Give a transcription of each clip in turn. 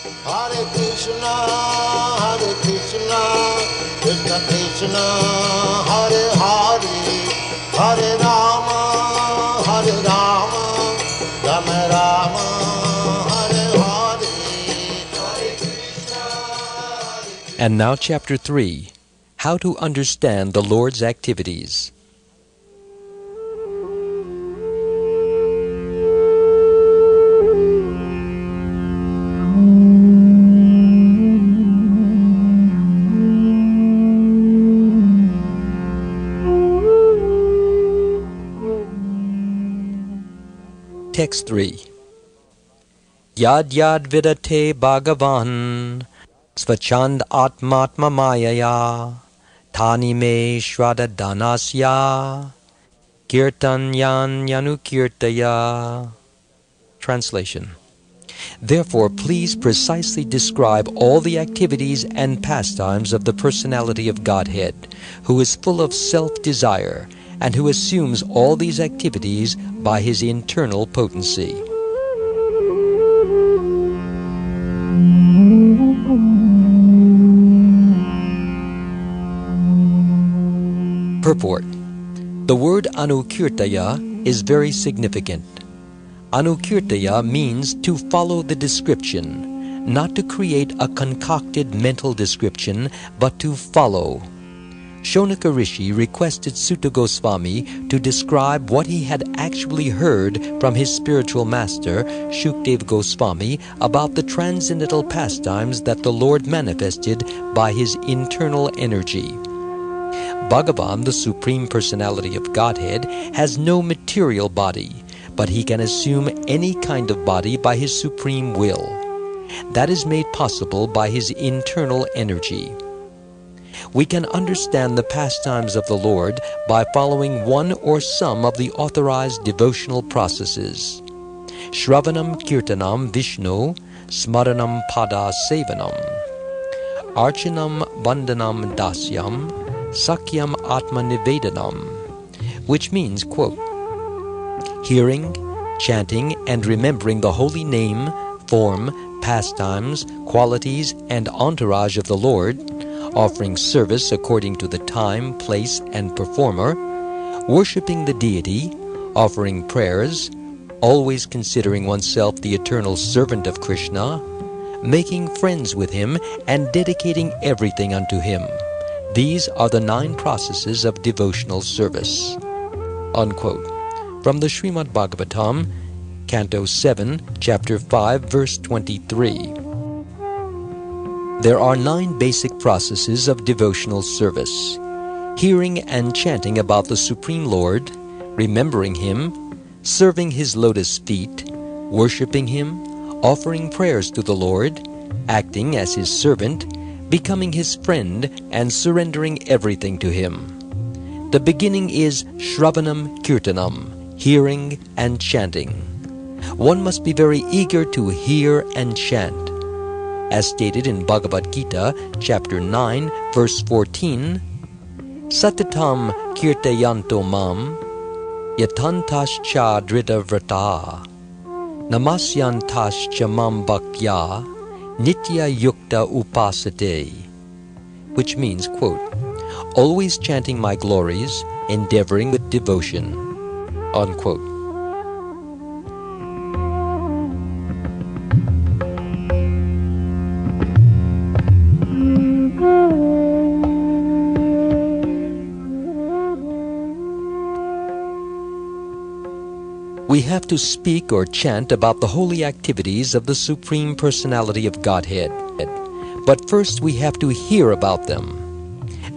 Hare Krishna, Krishna Krishna, Hare Hare, Hare Rama, Rama Rama, Hare Hare, Hare Krishna. And now Chapter 3, How to Understand the Lord's Activities. Text 3. Yad yad vidate bhagavan svachand atmatma mayaya tani me shraddha danasya kirtanyan yanukirtaya. Translation. Therefore, please precisely describe all the activities and pastimes of the personality of Godhead, who is full of self-desire, and who assumes all these activities by his internal potency. Purport. The word anukirtaya is very significant. Anukirtaya means to follow the description, not to create a concocted mental description, but to follow. Shonaka Rishi requested Sutta Goswami to describe what he had actually heard from his spiritual master, Shukdev Goswami, about the transcendental pastimes that the Lord manifested by his internal energy. Bhagavan, the Supreme Personality of Godhead, has no material body, but he can assume any kind of body by his supreme will. That is made possible by his internal energy. We can understand the pastimes of the Lord by following one or some of the authorized devotional processes. Shravanam Kirtanam Vishnu, Smaranam Pada Sevanam, Archanam Vandanam Dasyam, Sakyam Atma Nivedanam, which means, quote, hearing, chanting, and remembering the holy name, form, pastimes, qualities, and entourage of the Lord, offering service according to the time, place, and performer, worshiping the deity, offering prayers, always considering oneself the eternal servant of Krishna, making friends with him, and dedicating everything unto him. These are the 9 processes of devotional service. Unquote. From the Srimad Bhagavatam, Canto 7, Chapter 5, Verse 23. There are 9 basic processes of devotional service: hearing and chanting about the Supreme Lord, remembering Him, serving His lotus feet, worshiping Him, offering prayers to the Lord, acting as His servant, becoming His friend, and surrendering everything to Him. The beginning is Shravanam Kirtanam, hearing and chanting. One must be very eager to hear and chant. As stated in Bhagavad Gita, Chapter 9, Verse 14, Satatam kirtayanto mam, yatantascha dritavrata, namasyantascha mam bhaktya, nitya yukta upasate, which means, quote, always chanting my glories, endeavoring with devotion, unquote. We have to speak or chant about the holy activities of the Supreme Personality of Godhead. But first we have to hear about them.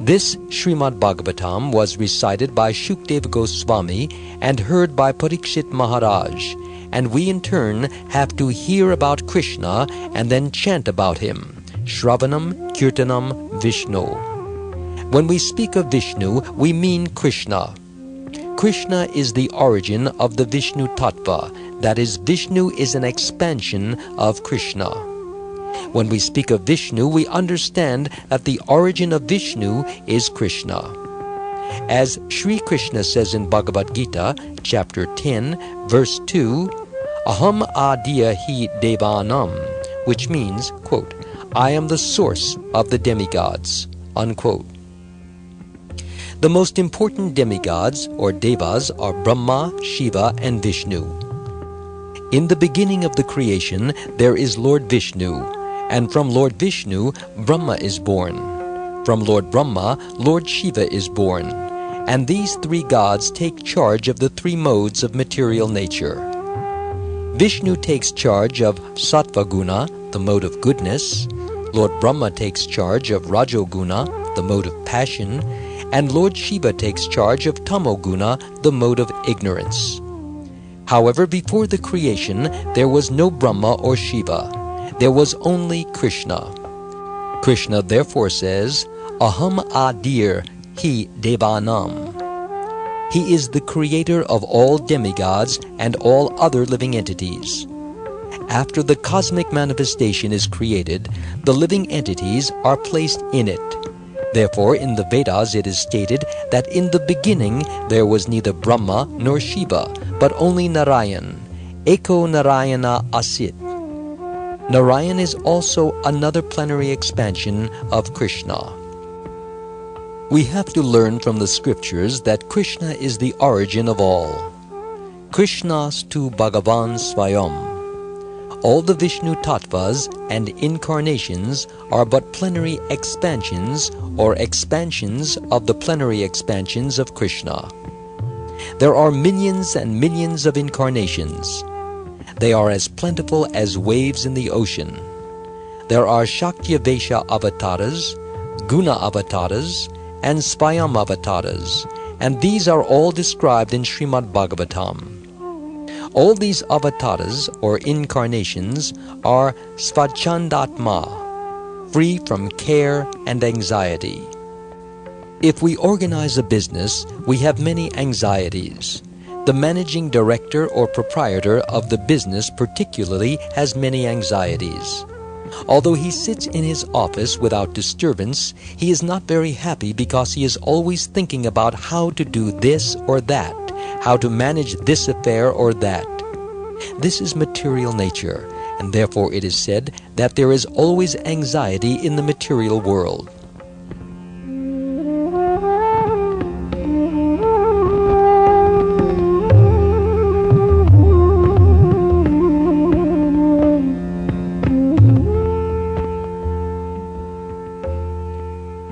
This Srimad Bhagavatam was recited by Shukdev Goswami and heard by Parikshit Maharaj, and we in turn have to hear about Krishna and then chant about him. Shravanam Kirtanam Vishnu. When we speak of Vishnu, we mean Krishna. Krishna is the origin of the Vishnu Tattva, that is, Vishnu is an expansion of Krishna. When we speak of Vishnu, we understand that the origin of Vishnu is Krishna. As Sri Krishna says in Bhagavad Gita, Chapter 10, Verse 2, Aham adiya hi devanam which means, quote, I am the source of the demigods, unquote. The most important demigods, or devas, are Brahma, Shiva, and Vishnu. In the beginning of the creation, there is Lord Vishnu, and from Lord Vishnu, Brahma is born. From Lord Brahma, Lord Shiva is born, and these three gods take charge of the three modes of material nature. Vishnu takes charge of Sattva Guna, the mode of goodness. Lord Brahma takes charge of Rajoguna, the mode of passion, and Lord Shiva takes charge of Tamoguna, the mode of ignorance. However, before the creation, there was no Brahma or Shiva. There was only Krishna. Krishna therefore says, Aham Adir Hi Devanam. He is the creator of all demigods and all other living entities. After the cosmic manifestation is created, the living entities are placed in it. Therefore, in the Vedas it is stated that in the beginning there was neither Brahma nor Shiva, but only Narayan. Eko Narayana Asit. Narayan is also another plenary expansion of Krishna. We have to learn from the scriptures that Krishna is the origin of all. Krishnastu Bhagavan Swayam. All the Vishnu tattvas and incarnations are but plenary expansions or expansions of the plenary expansions of Krishna. There are millions and millions of incarnations. They are as plentiful as waves in the ocean. There are Shaktya-Vesha avatars, Guna avatars, and Swayam avatars, and these are all described in Srimad Bhagavatam. All these avatars, or incarnations, are Svachandatma, free from care and anxiety. If we organize a business, we have many anxieties. The managing director or proprietor of the business particularly has many anxieties. Although he sits in his office without disturbance, he is not very happy because he is always thinking about how to do this or that, how to manage this affair or that. This is material nature, and therefore it is said that there is always anxiety in the material world.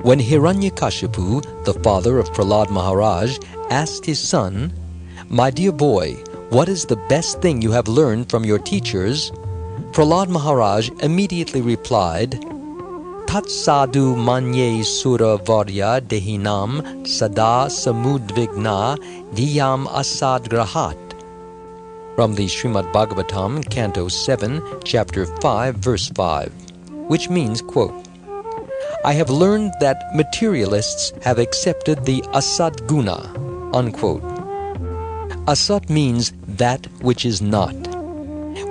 When Hiranyakashipu, the father of Prahlad Maharaj, asked his son, "My dear boy, what is the best thing you have learned from your teachers?" Prahlad Maharaj immediately replied, "Tat sadhu manye sura varya dehinam sada samudvigna diyam asad grahat." From the Srimad Bhagavatam, Canto 7, Chapter 5, Verse 5, which means, quote, "I have learned that materialists have accepted the asat guna," unquote. Asat means that which is not.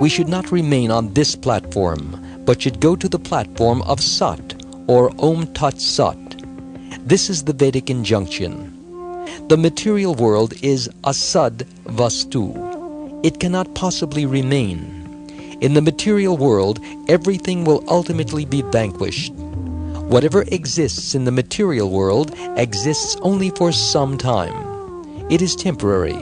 We should not remain on this platform, but should go to the platform of Sat, or Om Tat Sat. This is the Vedic injunction. The material world is asad vastu. It cannot possibly remain. In the material world, everything will ultimately be vanquished. Whatever exists in the material world exists only for some time. It is temporary.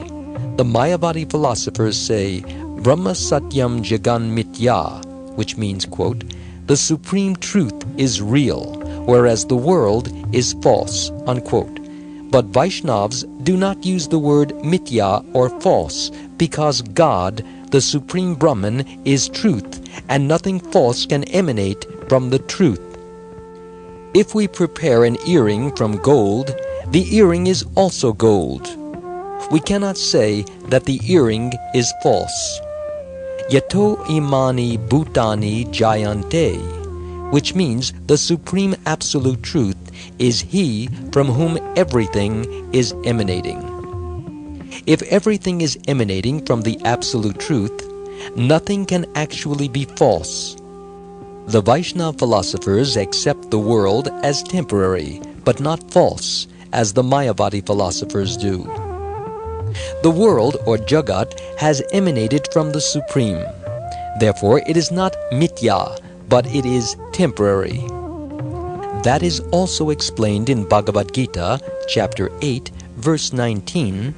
The Mayavadi philosophers say, Brahma Satyam Jagan Mitya, which means, quote, "The supreme truth is real, whereas the world is false," unquote. But Vaishnavas do not use the word mitya or false, because God, the supreme Brahman, is truth, and nothing false can emanate from the truth. If we prepare an earring from gold, the earring is also gold. We cannot say that the earring is false. Yato imani bhutani jayante, which means the supreme absolute truth is He from whom everything is emanating. If everything is emanating from the absolute truth, nothing can actually be false. The Vaishnava philosophers accept the world as temporary, but not false, as the Mayavadi philosophers do. The world, or Jagat, has emanated from the Supreme. Therefore, it is not mitya, but it is temporary. That is also explained in Bhagavad Gita, chapter 8, verse 19,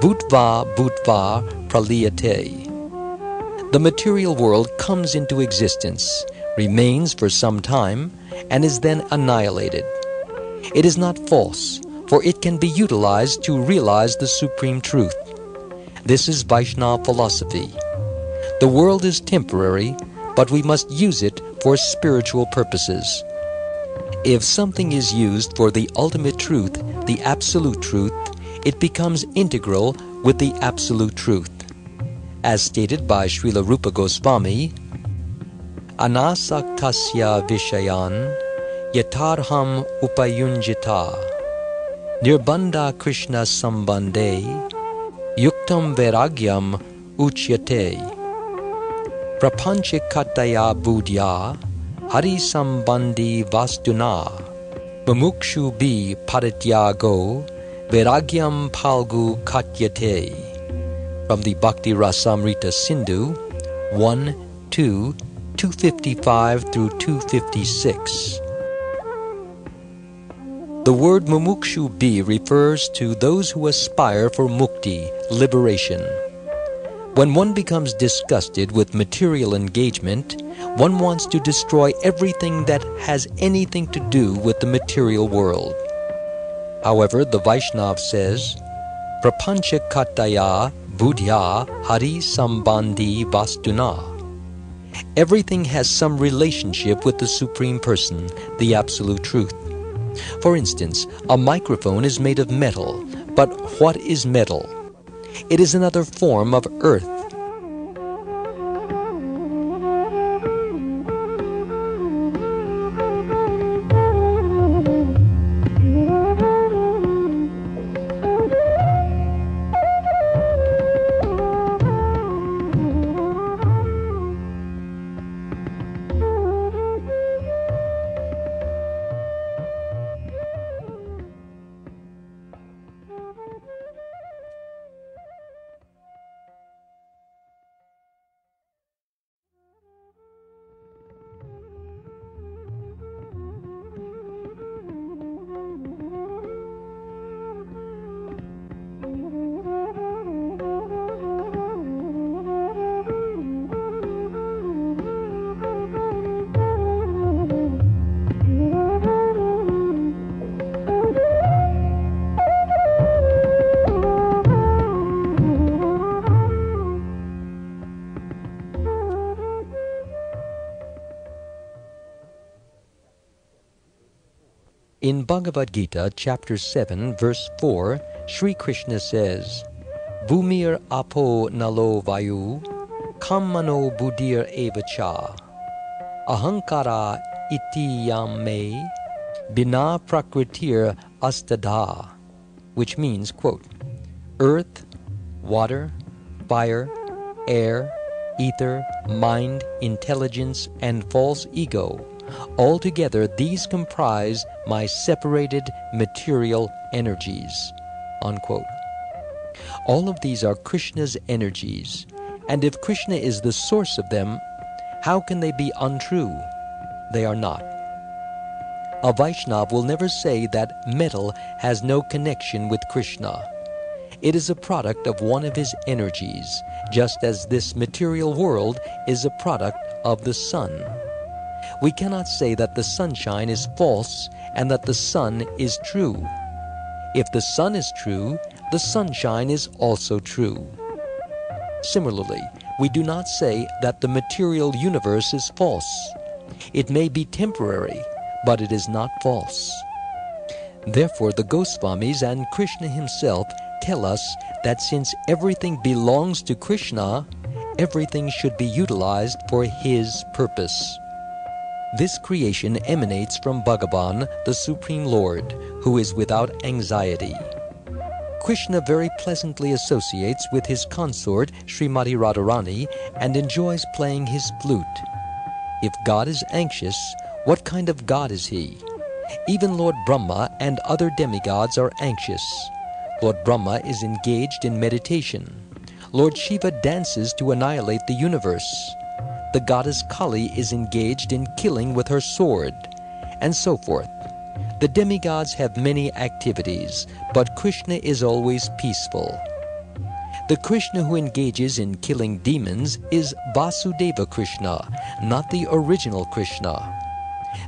Bhutva Bhutva Praliyate. The material world comes into existence, remains for some time, and is then annihilated. It is not false, for it can be utilized to realize the supreme truth. This is Vaishnava philosophy. The world is temporary, but we must use it for spiritual purposes. If something is used for the ultimate truth, the absolute truth, it becomes integral with the absolute truth. As stated by Srila Rupa Goswami, Anasaktasya Vishayan Yatarham Upayunjita Nirbandha Krishna Sambandhe Yuktam Vairagyam Uchyate Prapanchikataya Budhya Hari Sambandhi Vastuna Mumukshu Bi Parityago Vairagyam Palgu Katyate. From the Bhakti Rasamrita Sindhu 1, 2, 255 through 256. The word Mumukshu Bi refers to those who aspire for mukti, liberation. When one becomes disgusted with material engagement, one wants to destroy everything that has anything to do with the material world. However, the Vaishnava says, Prapanchakataya Budhya Hari Sambandhi Vastuna. Everything has some relationship with the Supreme Person, the Absolute Truth. For instance, a microphone is made of metal, but what is metal? It is another form of earth. In Bhagavad Gita, chapter 7, verse 4, Sri Krishna says, Bhumir apo nalo vayu, kammano buddhir evacha, ahankara iti yam me, bina prakritir astadha, which means, quote, earth, water, fire, air, ether, mind, intelligence, and false ego. Altogether, these comprise my separated material energies. Unquote. All of these are Krishna's energies, and if Krishna is the source of them, how can they be untrue? They are not. A Vaishnava will never say that metal has no connection with Krishna. It is a product of one of his energies, just as this material world is a product of the sun. We cannot say that the sunshine is false and that the sun is true. If the sun is true, the sunshine is also true. Similarly, we do not say that the material universe is false. It may be temporary, but it is not false. Therefore, the Goswamis and Krishna himself tell us that since everything belongs to Krishna, everything should be utilized for his purpose. This creation emanates from Bhagavan, the Supreme Lord, who is without anxiety. Krishna very pleasantly associates with his consort Srimati Radharani and enjoys playing his flute. If God is anxious, what kind of God is he? Even Lord Brahma and other demigods are anxious. Lord Brahma is engaged in meditation. Lord Shiva dances to annihilate the universe. the goddess Kali is engaged in killing with her sword, and so forth. The demigods have many activities, but Krishna is always peaceful. The Krishna who engages in killing demons is Vasudeva Krishna, not the original Krishna.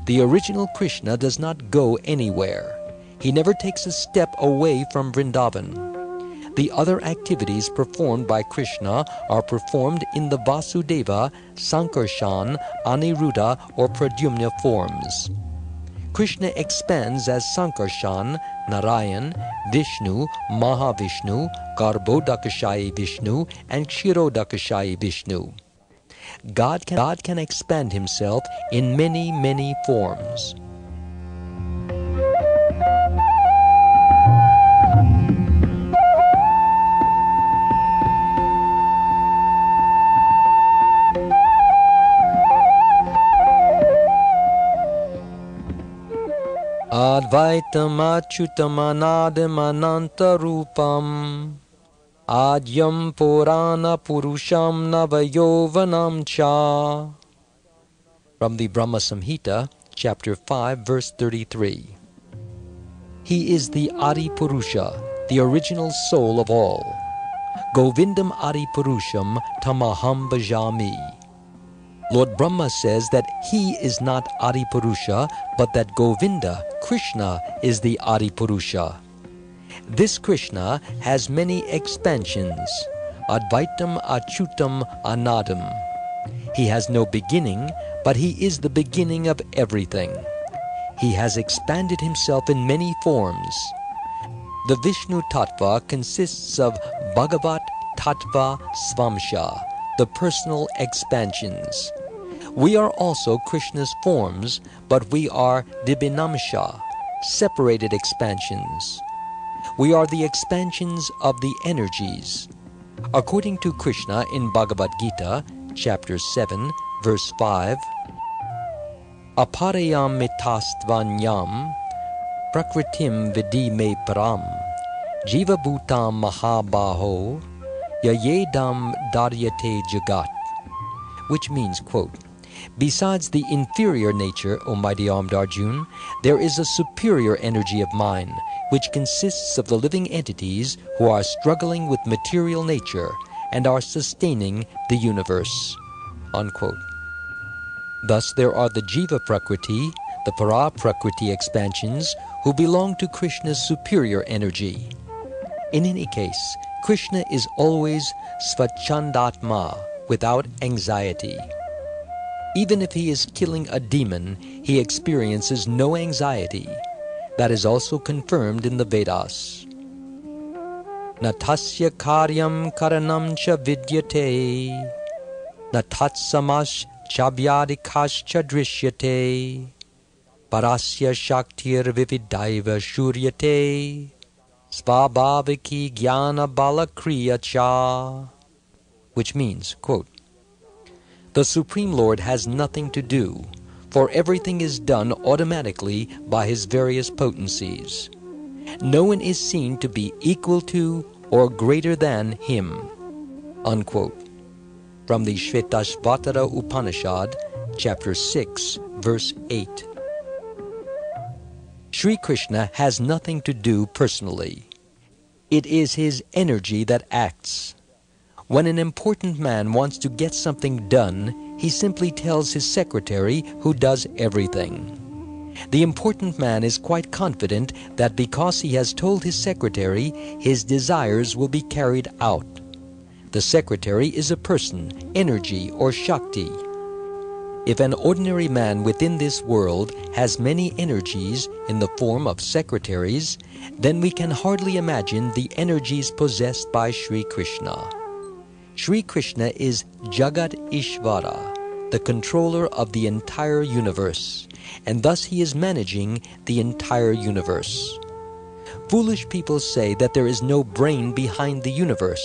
The original Krishna does not go anywhere. He never takes a step away from Vrindavan. The other activities performed by Krishna are performed in the Vasudeva, Sankarshan, Aniruddha or Pradyumna forms. Krishna expands as Sankarshan, Narayan, Vishnu, Mahavishnu, Garbhodakashayi Vishnu, and Kshirodakashayi Vishnu. God can expand himself in many, many forms. Advaitam achyutam anadam anantarupam Adyam Purana Purusham Navayovanam Cha. From the Brahma Samhita, chapter 5, verse 33. He is the Adi Purusha, the original soul of all. Govindam Adi Purusham Tamaham Bhajami. Lord Brahma says that he is not Adi Purusha, but that Govinda, Krishna, is the Adi Purusha. This Krishna has many expansions. Advaitam Achyutam Anadam. He has no beginning, but he is the beginning of everything. He has expanded himself in many forms. The Vishnu Tattva consists of Bhagavat Tattva Svamsha, the personal expansions. We are also Krishna's forms, but we are Dibinamsha, separated expansions. We are the expansions of the energies. According to Krishna in Bhagavad Gita, chapter 7, verse 5, Aparayam mitastvanyam prakritim vidi me param jiva bhutam mahabaho yayedam daryate jagat, which means, quote, besides the inferior nature, O mighty armed Arjun, there is a superior energy of mine, which consists of the living entities who are struggling with material nature and are sustaining the universe. Unquote. Thus there are the Jiva Prakriti, the Para Prakriti expansions, who belong to Krishna's superior energy. In any case, Krishna is always Svachandatma, without anxiety. Even if he is killing a demon, he experiences no anxiety. That is also confirmed in the Vedas. Natasya karyam karanam cha vidyate, natatsamash chabhyadikash cha drishyate, parasya shaktir vividaiva shuryate, svabhaviki jnana balakriya cha, which means, quote, the Supreme Lord has nothing to do, for everything is done automatically by his various potencies. No one is seen to be equal to or greater than him. Unquote. From the Shvetashvatara Upanishad, chapter 6, verse 8. Sri Krishna has nothing to do personally. It is his energy that acts. When an important man wants to get something done, he simply tells his secretary, who does everything. The important man is quite confident that because he has told his secretary, his desires will be carried out. The secretary is a person, energy, or Shakti. If an ordinary man within this world has many energies in the form of secretaries, then we can hardly imagine the energies possessed by Sri Krishna. Sri Krishna is Jagat Ishvara, the controller of the entire universe, and thus he is managing the entire universe. Foolish people say that there is no brain behind the universe,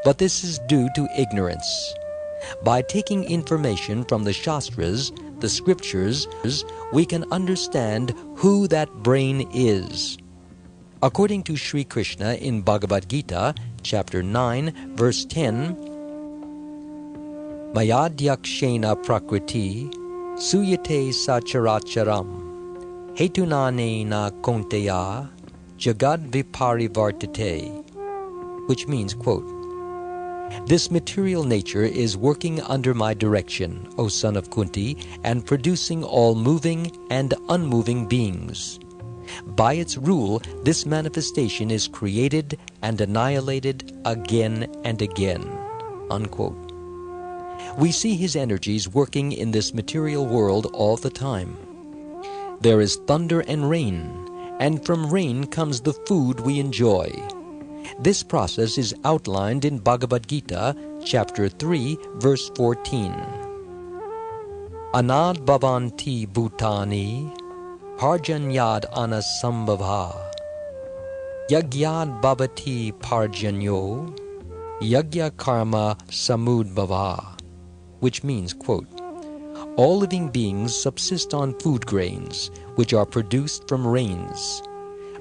but this is due to ignorance. By taking information from the Shastras, the scriptures, we can understand who that brain is. According to Sri Krishna in Bhagavad Gita, chapter 9, verse 10, Mayadyakshena prakriti suyate sacharacharam hetunane na konteya jagad viparivartate, which means, quote, "This material nature is working under my direction, O son of Kunti, and producing all moving and unmoving beings. By its rule, this manifestation is created and annihilated again and again." Unquote. We see his energies working in this material world all the time. There is thunder and rain, and from rain comes the food we enjoy. This process is outlined in Bhagavad Gita, chapter 3, verse 14. Anad bhavanti bhutani parjanyad anasambhava yagyad bhavati parjanyo yagya karma samudbhava, which means, quote, "All living beings subsist on food grains, which are produced from rains.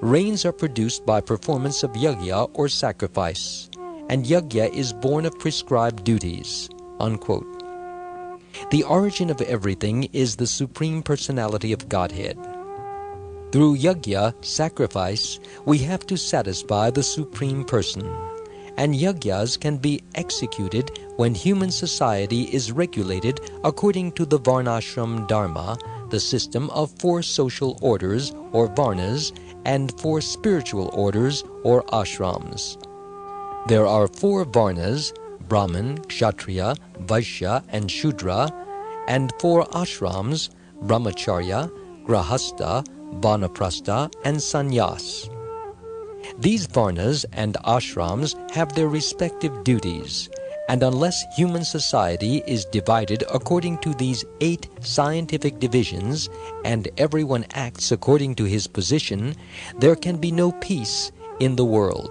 Rains are produced by performance of yagya or sacrifice, and yagya is born of prescribed duties." Unquote. The origin of everything is the Supreme Personality of Godhead. Through yagya, sacrifice, we have to satisfy the Supreme Person, and yagyas can be executed when human society is regulated according to the Varnashram Dharma, the system of 4 social orders or varnas and 4 spiritual orders or ashrams. There are 4 varnas, Brahman, Kshatriya, Vaishya, and Shudra, and 4 ashrams, Brahmacharya, Grahastha, Vanaprastha, and Sannyas. These varnas and ashrams have their respective duties, and unless human society is divided according to these 8 scientific divisions, and everyone acts according to his position, there can be no peace in the world.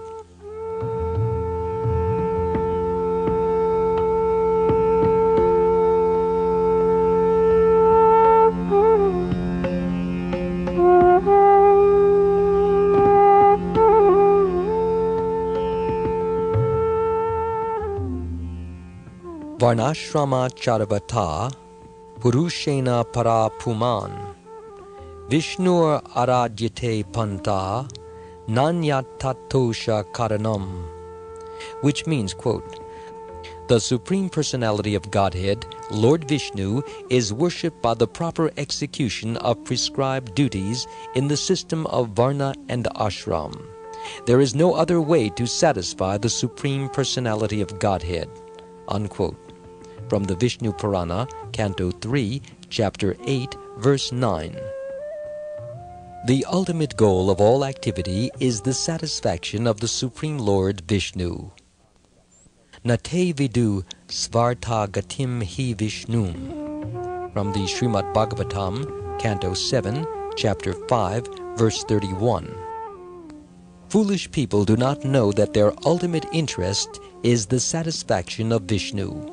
Varnashrama Charavata Purushena Para Puman Vishnur Aradyate Panta Nanyatatosha Karanam, which means, quote, "The Supreme Personality of Godhead, Lord Vishnu, is worshipped by the proper execution of prescribed duties in the system of Varna and Ashram. There is no other way to satisfy the Supreme Personality of Godhead." Unquote. From the Vishnu Purana, Canto 3, Chapter 8, Verse 9. The ultimate goal of all activity is the satisfaction of the Supreme Lord Vishnu. Nate vidu svarta gatim hi Vishnum. From the Srimad Bhagavatam, Canto 7, Chapter 5, Verse 31. Foolish people do not know that their ultimate interest is the satisfaction of Vishnu.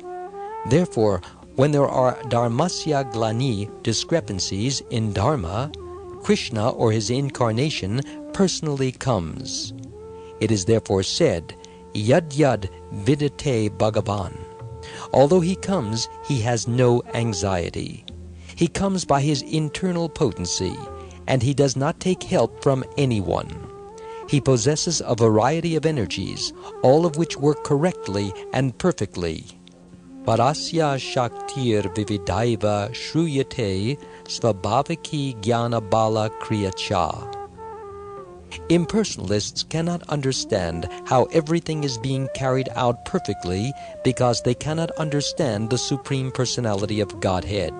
Therefore, when there are dharmasya glani discrepancies in dharma, Krishna or his incarnation personally comes. It is therefore said, "Yad yad vidate Bhagavan." Although he comes, he has no anxiety. He comes by his internal potency, and he does not take help from anyone. He possesses a variety of energies, all of which work correctly and perfectly. Parasya Shaktir Vividaiva Shruyate Svabhavaki Jnana Bala Kriyacha. Impersonalists cannot understand how everything is being carried out perfectly because they cannot understand the Supreme Personality of Godhead.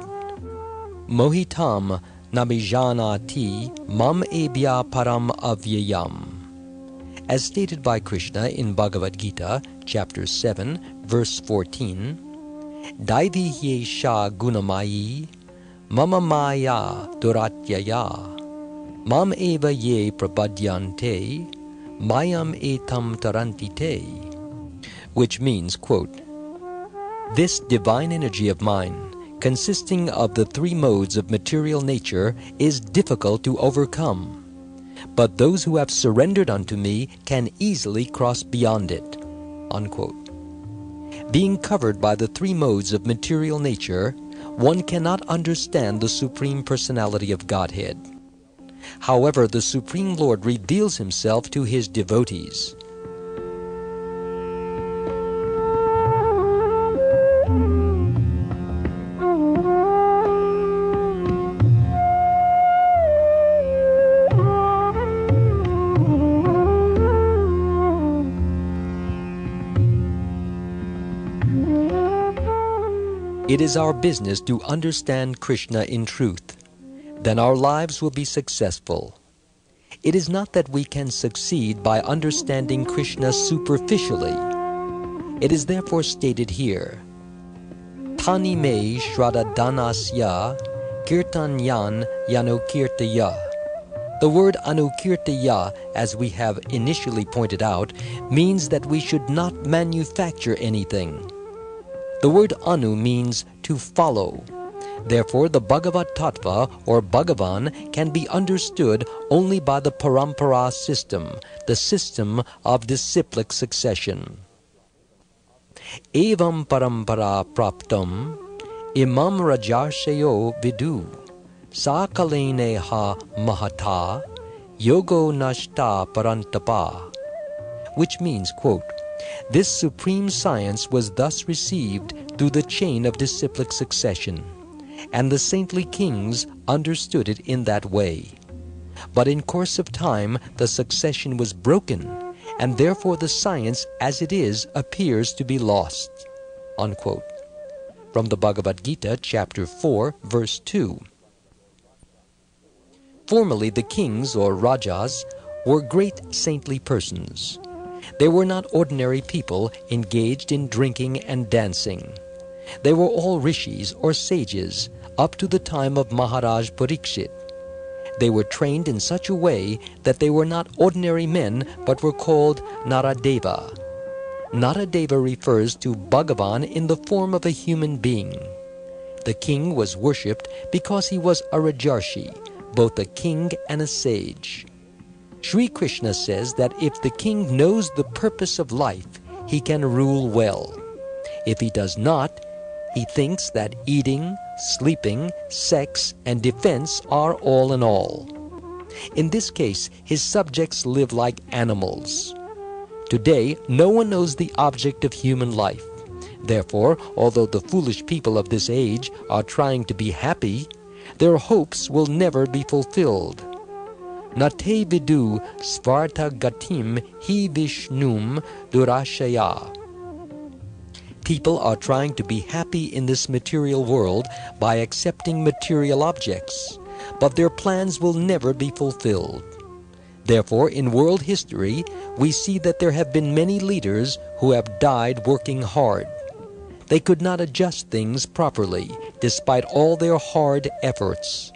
Mohitam Namijanati Mam Ebhya Param Avyayam. As stated by Krishna in Bhagavad Gita, chapter 7, verse 14, Daivi Yesha Gunamayi Mama Maya Duratyaya Mam Eva Ye Prabhadyante Mayam Etam Tarantite, which means, quote, "This divine energy of mine, consisting of the 3 modes of material nature, is difficult to overcome. But those who have surrendered unto me can easily cross beyond it." Unquote. Being covered by the three modes of material nature, one cannot understand the Supreme Personality of Godhead. However, the Supreme Lord reveals himself to his devotees. It is our business to understand Krishna in truth. Then our lives will be successful. It is not that we can succeed by understanding Krishna superficially. It is therefore stated here, Tani me shraddha danasya kirtanyan yanukirtaya. The word anukirtaya, as we have initially pointed out, means that we should not manufacture anything. The word anu means to follow. Therefore, the Bhagavad Tattva or Bhagavan can be understood only by the Parampara system, the system of disciplic succession. Evam parampara praptam imam rajarshayo vidu sakalene ha mahata yogo nashta parantapa, which means, quote, this supreme science was thus received through the chain of disciplic succession, and the saintly kings understood it in that way. But in course of time the succession was broken, and therefore the science as it is appears to be lost. Unquote. From the Bhagavad Gita, chapter 4, verse 2. Formerly the kings or rajas were great saintly persons. They were not ordinary people engaged in drinking and dancing. They were all rishis or sages up to the time of Maharaj Parikshit. They were trained in such a way that they were not ordinary men but were called Naradeva. Naradeva refers to Bhagavan in the form of a human being. The king was worshipped because he was a Rajarshi, both a king and a sage. Sri Krishna says that if the king knows the purpose of life, he can rule well. If he does not, he thinks that eating, sleeping, sex, and defense are all in all. In this case, his subjects live like animals. Today, no one knows the object of human life. Therefore, although the foolish people of this age are trying to be happy, their hopes will never be fulfilled. Nate vidu svarta gatim hi vishnum durashaya. People are trying to be happy in this material world by accepting material objects, but their plans will never be fulfilled. Therefore, in world history, we see that there have been many leaders who have died working hard. They could not adjust things properly, despite all their hard efforts.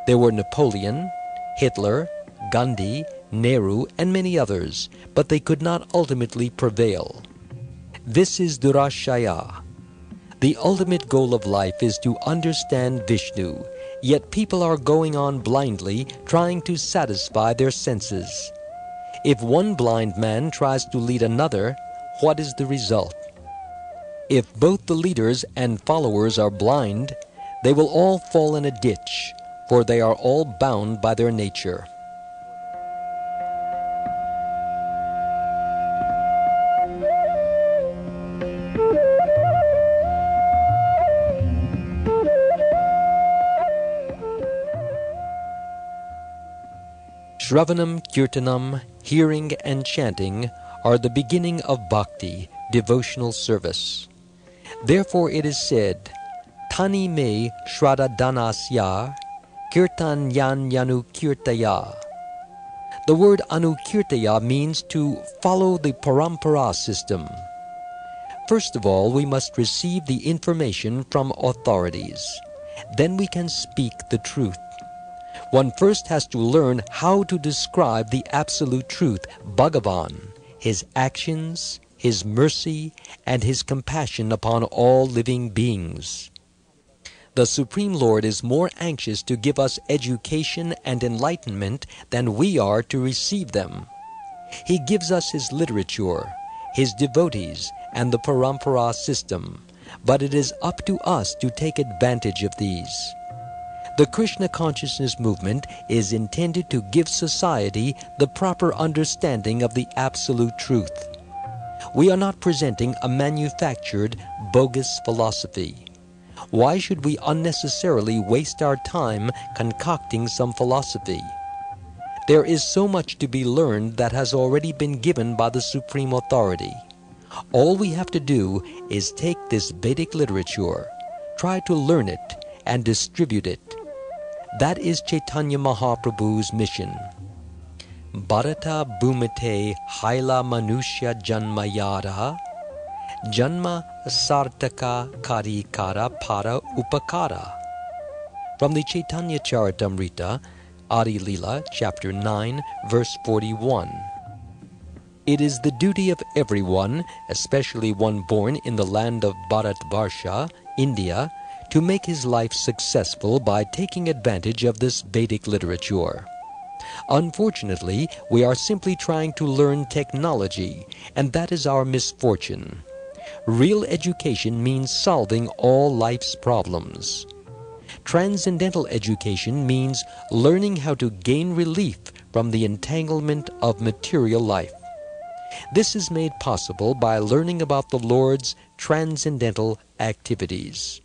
There were Napoleon, Hitler, Gandhi, Nehru, and many others, but they could not ultimately prevail. This is Durashaya. The ultimate goal of life is to understand Vishnu, yet people are going on blindly trying to satisfy their senses. If one blind man tries to lead another, what is the result? If both the leaders and followers are blind, they will all fall in a ditch, for they are all bound by their nature. Shravanam, Kirtanam, hearing and chanting are the beginning of bhakti, devotional service. Therefore it is said, Tani me shraddha danasya kirtan yan yanu kirtaya. The word anukirtaya means to follow the parampara system. First of all, we must receive the information from authorities. Then we can speak the truth. One first has to learn how to describe the absolute truth, Bhagavan, his actions, his mercy, and his compassion upon all living beings. The Supreme Lord is more anxious to give us education and enlightenment than we are to receive them. He gives us his literature, his devotees, and the Parampara system, but it is up to us to take advantage of these. The Krishna consciousness movement is intended to give society the proper understanding of the absolute truth. We are not presenting a manufactured, bogus philosophy. Why should we unnecessarily waste our time concocting some philosophy? There is so much to be learned that has already been given by the Supreme Authority. All we have to do is take this Vedic literature, try to learn it, and distribute it. That is Chaitanya Mahaprabhu's mission. Bharata Bhumite Haila Manushya Janmayara Janma Sartaka Karikara Para Upakara. From the Chaitanya Charitamrita, Adi Lila, chapter 9, verse 41. It is the duty of everyone, especially one born in the land of Bharatvarsha, India, to make his life successful by taking advantage of this Vedic literature. Unfortunately, we are simply trying to learn technology, and that is our misfortune. Real education means solving all life's problems. Transcendental education means learning how to gain relief from the entanglement of material life. This is made possible by learning about the Lord's transcendental activities.